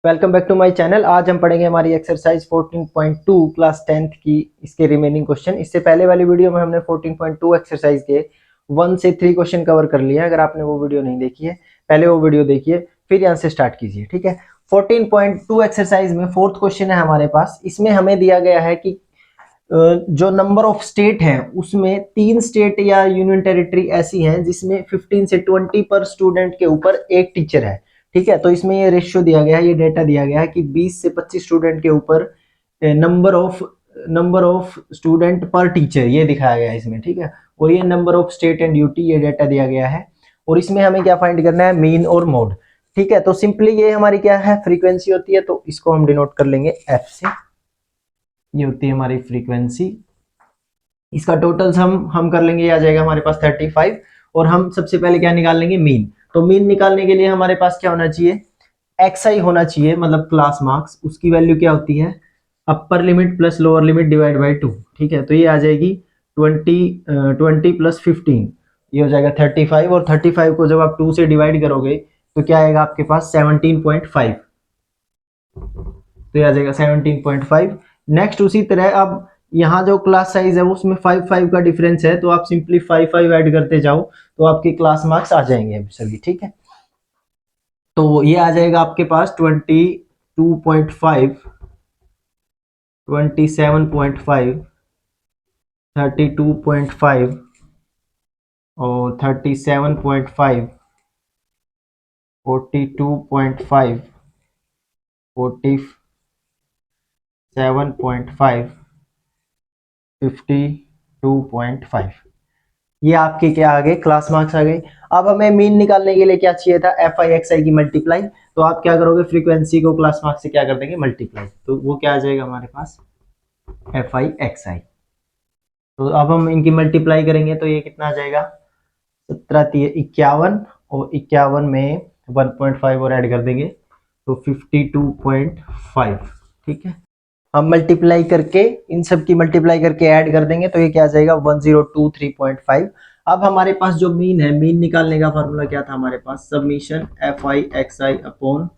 Welcome back to my channel. आज हम पढ़ेंगे हमारी एक्सरसाइज 14.2 क्लास 10th की इसके रिमेनिंग क्वेश्चन। इससे पहले वाली वीडियो में हमने 14.2 एक्सरसाइज के 1 से 3 क्वेश्चन कवर कर लिया है। अगर आपने वो वीडियो नहीं देखी है, पहले वो वीडियो देखिए, फिर यहाँ से स्टार्ट कीजिए। ठीक है, 14.2 एक्सरसाइज में फोर्थ क्वेश्चन है हमारे पास। इसमें हमें दिया गया है कि जो नंबर ऑफ स्टेट हैं उसमें 3 स्टेट या यूनियन टेरिटरी ऐसी हैं जिसमें 15 से 20 पर स्टूडेंट के ऊपर एक टीचर है। ठीक है, तो इसमें ये रेशियो दिया गया है, ये डेटा दिया गया है कि 20 से 25 स्टूडेंट के ऊपर नंबर ऑफ स्टूडेंट पर टीचर ये दिखाया गया है इसमें। ठीक है, और ये number of state and UT ये डेटा दिया गया है। और इसमें हमें क्या फाइंड करना है, मीन और मोड। ठीक है, तो सिंपली ये हमारी क्या है, फ्रीक्वेंसी होती है, तो इसको हम डिनोट कर लेंगे एफ से। ये होती है हमारी फ्रीक्वेंसी। इसका टोटल हम कर लेंगे, ये आ जाएगा हमारे पास 35। और हम सबसे पहले क्या निकाल लेंगे, मीन। तो मीन निकालने के लिए हमारे पास क्या होना चाहिए, एक्सआई होना चाहिए, मतलब क्लास मार्क्स। उसकी वैल्यू क्या होती है, upper limit plus lower limit divide by 2। ठीक है, तो ये आ जाएगी 20 प्लस 15, ये हो जाएगा 35। और 35 को जब आप 2 से डिवाइड करोगे तो क्या आएगा आपके पास 17.5। तो ये आ जाएगा 17.5। नेक्स्ट उसी तरह अब यहाँ जो क्लास साइज है उसमें 5 का डिफरेंस है, तो आप सिंपली 5 ऐड करते जाओ तो आपके क्लास मार्क्स आ जाएंगे सभी। ठीक है, तो ये आ जाएगा आपके पास 22.5, 27.5, 32.5 और 37.5, 42.5, 47.5, 52.5। ये आपके क्या आ गए, क्लास मार्क्स आ गए। अब हमें मीन निकालने के लिए क्या चाहिए था, एफ आई एक्स आई की मल्टीप्लाई। तो आप क्या करोगे, फ्रीक्वेंसी को क्लास मार्क्स से क्या कर देंगे, मल्टीप्लाई। तो वो क्या आ जाएगा हमारे पास, एफ आई एक्स आई। तो अब हम इनकी मल्टीप्लाई करेंगे तो ये कितना आ जाएगा, 17 और 51 में 1.5 और ऐड कर देंगे तो 52.5। ठीक है, हम मल्टीप्लाई करके इन सब की मल्टीप्लाई करके ऐड कर देंगे तो ये क्या आ जाएगा 1023.5। अब हमारे पास जो मीन है, मीन निकालने का फॉर्मूला क्या था हमारे पास, submission F I X I upon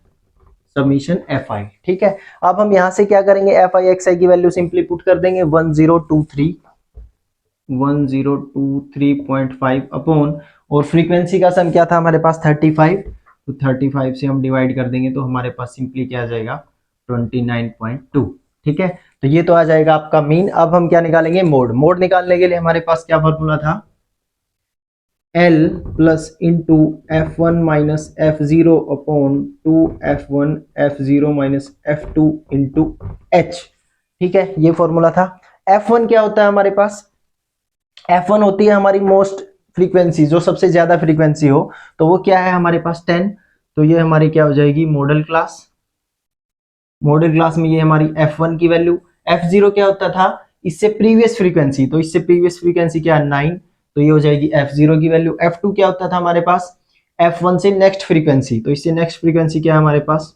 submission F I. ठीक है, अब हम यहां से क्या करेंगे, एफ आई एक्स आई की वैल्यू सिंपली पुट कर देंगे 1023.5 अपॉन, और फ्रीक्वेंसी का सम क्या था हमारे पास 35। तो 35 से हम डिवाइड कर देंगे तो हमारे पास सिंपली क्या आ जाएगा 29.2। ठीक है, तो ये तो आ जाएगा आपका मीन। अब हम क्या निकालेंगे, मोड। मोड निकालने के लिए हमारे पास क्या फॉर्मूला था, L plus into F one minus F zero upon 2f1 f0 minus f2 into H. ठीक है, ये फॉर्मूला था। f1 क्या होता है हमारे पास, f1 होती है हमारी मोस्ट फ्रीक्वेंसी, जो सबसे ज्यादा फ्रीक्वेंसी हो, तो वो क्या है हमारे पास 10। तो ये हमारी क्या हो जाएगी, मॉडल क्लास। मॉडल क्लास में ये हमारी f1 की वैल्यू। f0 क्या होता था, इससे प्रीवियस फ्रीक्वेंसी, तो इससे प्रीवियस फ्रीक्वेंसी क्या है 9, तो ये हो जाएगी f0 की वैल्यू। f2 क्या होता था हमारे पास, f1 से नेक्स्ट फ्रीक्वेंसी, तो इससे नेक्स्ट फ्रीक्वेंसी क्या है हमारे पास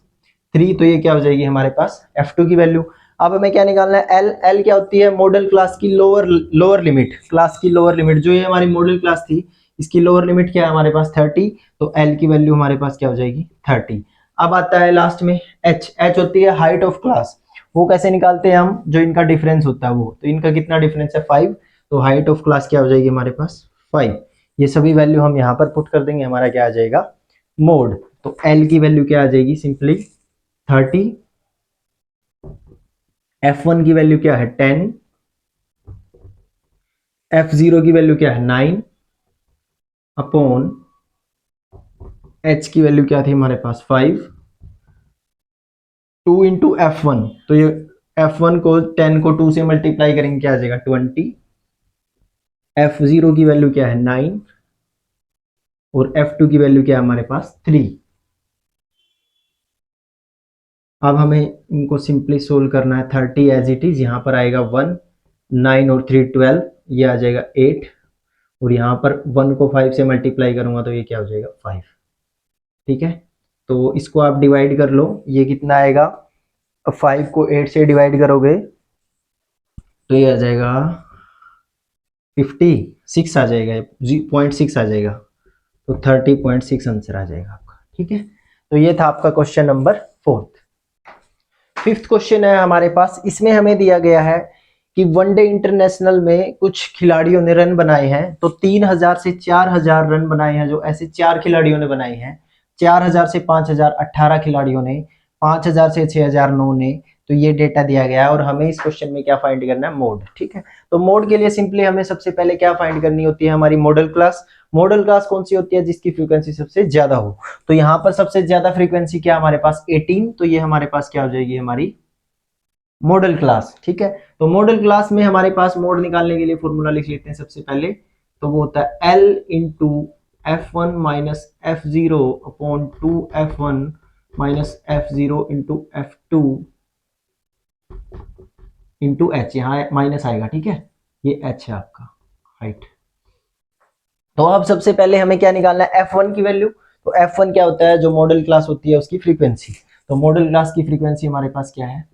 3, तो ये क्या हो जाएगी हमारे पास f2 की वैल्यू। अब हमें क्या निकालना है, l। l क्या होती है, मॉडल क्लास की लोअर लोअर लिमिट, क्लास की लोअर लिमिट। जो ये हमारी मॉडल क्लास थी इसकी लोअर लिमिट क्या है हमारे पास 30, तो l की वैल्यू हमारे पास क्या हो जाएगी 30। अब आता है लास्ट में h। h होती है हाइट ऑफ क्लास। वो कैसे निकालते हैं हम, जो इनका डिफरेंस होता है वो, तो इनका कितना डिफरेंस है 5, तो हाइट ऑफ क्लास क्या हो जाएगी हमारे पास 5। ये सभी वैल्यू हम यहाँ पर पुट कर देंगे, हमारा क्या आ जाएगा मोड। तो l की वैल्यू क्या आ जाएगी सिंपली 30, f1 की वैल्यू क्या है 10, f0 की वैल्यू क्या है 9 अपॉन h की वैल्यू क्या थी हमारे पास 5, 2 इंटू f1। तो ये f1 को 10 को 2 से मल्टीप्लाई करेंगे क्या आ जाएगा 20, f0 की वैल्यू क्या है 9 और f2 की वैल्यू क्या है हमारे पास 3। अब हमें इनको सिंपली सोल्व करना है, 30 एज इट इज, यहाँ पर आएगा 1, 9 और 3 12, ये आ जाएगा 8, और यहाँ पर 1 को 5 से मल्टीप्लाई करूंगा तो ये क्या हो जाएगा 5। ठीक है, तो इसको आप डिवाइड कर लो, ये कितना आएगा, 5 को 8 से डिवाइड करोगे तो ये आ जाएगा 56 आ जाएगा, 0.6 आ जाएगा, तो 30.6 आंसर आ जाएगा आपका। ठीक है, तो ये था आपका क्वेश्चन नंबर 4। फिफ्थ क्वेश्चन है हमारे पास। इसमें हमें दिया गया है कि वनडे इंटरनेशनल में कुछ खिलाड़ियों ने रन बनाए हैं, तो 3000 से 4000 रन बनाए हैं, जो ऐसे 4 खिलाड़ियों ने बनाए हैं। 4000 से 5000 18 खिलाड़ियों ने, 5000 से 6000 9 ने। तो ये डेटा दिया गया है और हमें इस क्वेश्चन में क्या फाइंड करना है, मोड। ठीक है, तो मोड के लिए सिंपली हमें सबसे पहले क्या फाइंड करनी होती है, हमारी मॉडल क्लास। मॉडल क्लास कौन सी होती है, जिसकी फ्रीक्वेंसी सबसे ज्यादा हो। तो यहाँ पर सबसे ज्यादा फ्रीक्वेंसी क्या हमारे पास 18, तो ये हमारे पास क्या हो जाएगी, हमारी मॉडल क्लास। ठीक है, तो मॉडल क्लास में हमारे पास मोड निकालने के लिए फॉर्मूला लिख लेते हैं सबसे पहले। तो वो होता है L into F1 minus F0 upon 2F1 minus F0 into F2 into H। यहाँ माइनस आएगा, ठीक है, ये H है आपका हाइट। तो अब सबसे पहले हमें क्या निकालना है, F1 की वैल्यू। तो F1 क्या होता है, जो मॉडल क्लास होती है उसकी फ्रीक्वेंसी। तो मॉडल क्लास की फ्रीक्वेंसी हमारे पास क्या है,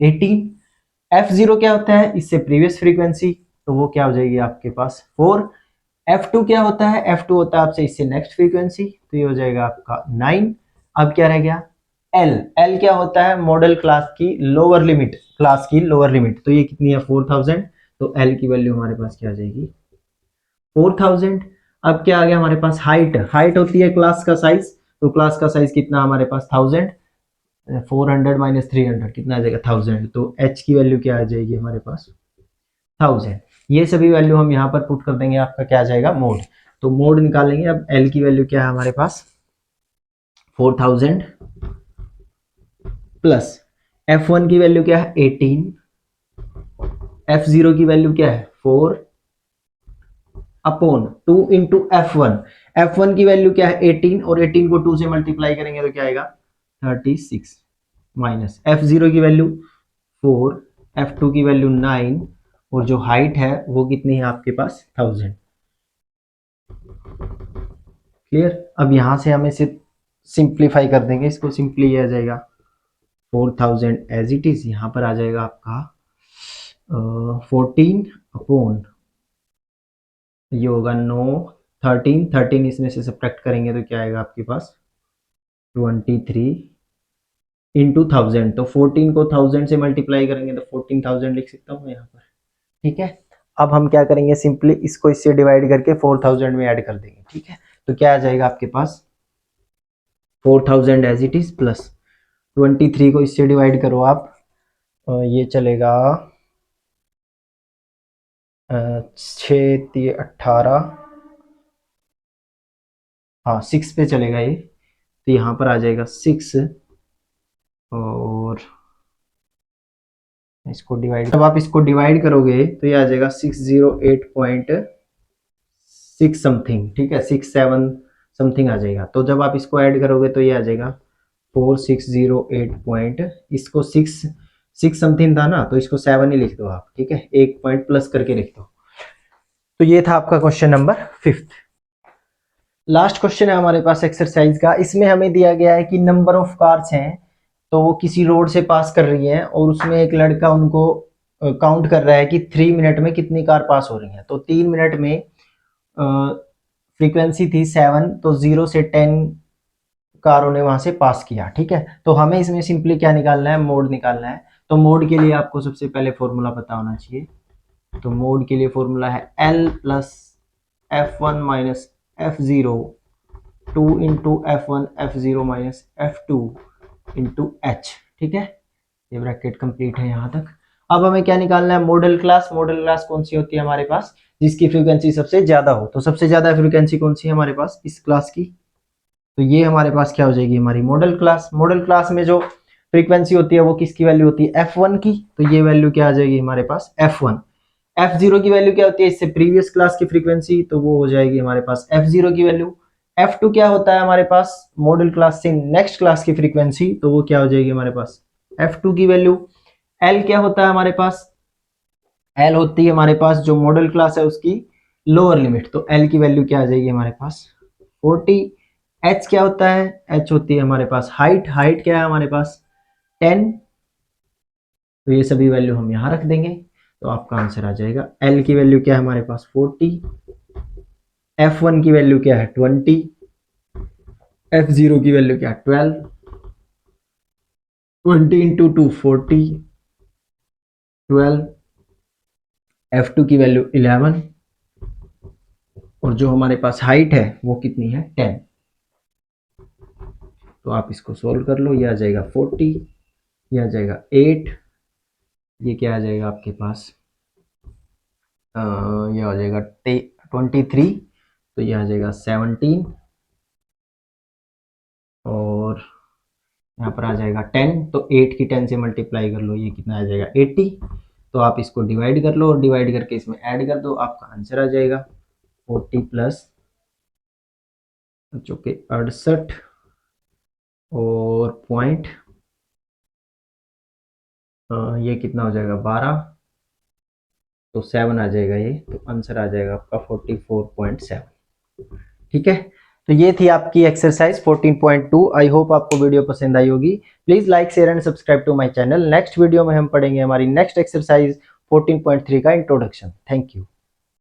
18। F0 क्या होता है, इससे प्रीवियस फ्रीक्वेंसी, तो वो क्या हो जाएगी आपके पास 4। F2 क्या होता है, F2 होता है आपसे इससे नेक्स्ट फ्रीक्वेंसी, तो ये हो जाएगा आपका 9। अब क्या रह गया, L क्या होता है, मॉडल क्लास की लोअर लिमिट, क्लास की लोअर लिमिट, तो ये कितनी है 4000। तो L की वैल्यू हमारे पास क्या आ जाएगी 4000। अब क्या आ गया हमारे पास, हाइट होती है क्लास का साइज, तो क्लास का साइज कितना हमारे पास 1000। 400 माइनस 300 कितना आ जाएगा 1000। तो H की वैल्यू क्या आ जाएगी हमारे पास 1000। ये सभी वैल्यू हम यहाँ पर पुट कर देंगे, आपका क्या आ जाएगा मोड। तो मोड निकालेंगे। अब L की वैल्यू क्या है हमारे पास 4000 प्लस F1 की वैल्यू क्या है 18, F0 की वैल्यू क्या है 4 अपॉन 2 इंटू F1 की वैल्यू क्या है 18, और 18 को 2 से मल्टीप्लाई करेंगे तो क्या आएगा 36, माइनस F0 की वैल्यू 4, F2 की वैल्यू 9, और जो हाइट है वो कितनी है आपके पास 1000। क्लियर। अब यहां से हमें सिर्फ सिंप्लीफाई कर देंगे इसको, सिंपली आ जाएगा 4000 एज इट इज, यहाँ पर आ जाएगा आपका 14 अपॉन, ये होगा 9, 13 इसमें से सब्ट्रैक्ट करेंगे तो क्या आएगा आपके पास 23 इंटू 1000। तो 14 को 1000 से मल्टीप्लाई करेंगे तो 14000 लिख सकता हूँ यहाँ पर। ठीक है, अब हम क्या करेंगे, सिंपली इसको इससे डिवाइड करके 4000 में ऐड कर देंगे। ठीक है, तो क्या आ जाएगा आपके पास 4000 एज इट इज प्लस 23 को इससे डिवाइड करो आप, ये चलेगा 6 18, हाँ 6 पे चलेगा ये, तो यहाँ पर आ जाएगा 6, और इसको डिवाइड, जब आप इसको डिवाइड करोगे तो ये आ जाएगा 608.6 समथिंग। ठीक है, 67 समथिंग आ जाएगा। तो जब आप इसको ऐड करोगे तो ये आ जाएगा 4608 पॉइंट, इसको 6 समथिंग था ना, तो इसको 7 ही लिख दो आप। ठीक है, एक पॉइंट प्लस करके लिख दो। तो ये था आपका क्वेश्चन नंबर 5। लास्ट क्वेश्चन है हमारे पास एक्सरसाइज का। इसमें हमें दिया गया है कि नंबर ऑफ कार्स हैं, तो वो किसी रोड से पास कर रही हैं, और उसमें एक लड़का उनको काउंट कर रहा है कि 3 मिनट में कितनी कार पास हो रही हैं। तो 3 मिनट में फ्रीक्वेंसी थी 7, तो 0 से 10 कारों ने वहां से पास किया। ठीक है, तो हमें इसमें सिंपली क्या निकालना है, मोड निकालना है। तो मोड के लिए आपको सबसे पहले फॉर्मूला पता होना चाहिए। तो मोड के लिए फॉर्मूला है L plus F1 minus F0 2 into F1 F0 minus F2 into H। ठीक है, ये ब्रैकेट कंप्लीट है यहाँ तक। अब हमें क्या निकालना है, मॉडल क्लास। मॉडल क्लास कौन सी होती है हमारे पास, जिसकी फ्रीक्वेंसी सबसे ज्यादा हो। तो सबसे ज्यादा फ्रीक्वेंसी कौन सी है हमारे पास इस क्लास की, तो ये हमारे पास क्या हो जाएगी हमारी मॉडल क्लास। मॉडल क्लास में जो फ्रीक्वेंसी होती है वो किसकी वैल्यू होती है F1 की, तो ये वैल्यू क्या आ जाएगी हमारे पास F1। F0 की वैल्यू क्या होती है इससे प्रीवियस क्लास की फ्रीक्वेंसी, तो वो हो जाएगी हमारे पास F0 की वैल्यू। F2 क्या होता है हमारे पास मॉडल क्लास से नेक्स्ट क्लास की फ्रीक्वेंसी, तो वो क्या हो जाएगी हमारे पास F2 की वैल्यू। L क्या होता है हमारे पास, L होती है हमारे पास जो मॉडल क्लास है उसकी लोअर लिमिट, तो L की वैल्यू क्या आ जाएगी हमारे पास 40। H क्या होता है, H होती है हमारे पास हाइट क्या है हमारे पास 10। तो ये सभी वैल्यू हम यहाँ रख देंगे, तो आपका आंसर आ जाएगा। L की वैल्यू क्या है हमारे पास 40, F1 की वैल्यू क्या है 20, F0 की वैल्यू क्या है 12, 20 इंटू 2 40, 12, F2 की वैल्यू 11 और जो हमारे पास हाइट है वो कितनी है 10। तो आप इसको सोल्व कर लो, ये आ जाएगा 40, ये आ जाएगा 8, ये क्या आ जाएगा आपके पास ये आ जाएगा 23, तो ये आ जाएगा 17 और यहाँ पर आ जाएगा 10, तो 8 की 10 से मल्टीप्लाई कर लो, ये कितना आ जाएगा 80। तो आप इसको डिवाइड कर लो और डिवाइड करके इसमें ऐड कर दो, आपका आंसर आ जाएगा 40 प्लस जो कि 68 और पॉइंट ये कितना हो जाएगा 12, तो 7 आ जाएगा ये, तो आंसर आ जाएगा आपका 44.7। ठीक है, तो ये थी आपकी एक्सरसाइज 14.2। आई होप आपको वीडियो पसंद आई होगी। Please like share and subscribe to my channel. Next video में हम पढ़ेंगे हमारी नेक्स्ट एक्सरसाइज 14.3 का इंट्रोडक्शन। Thank you.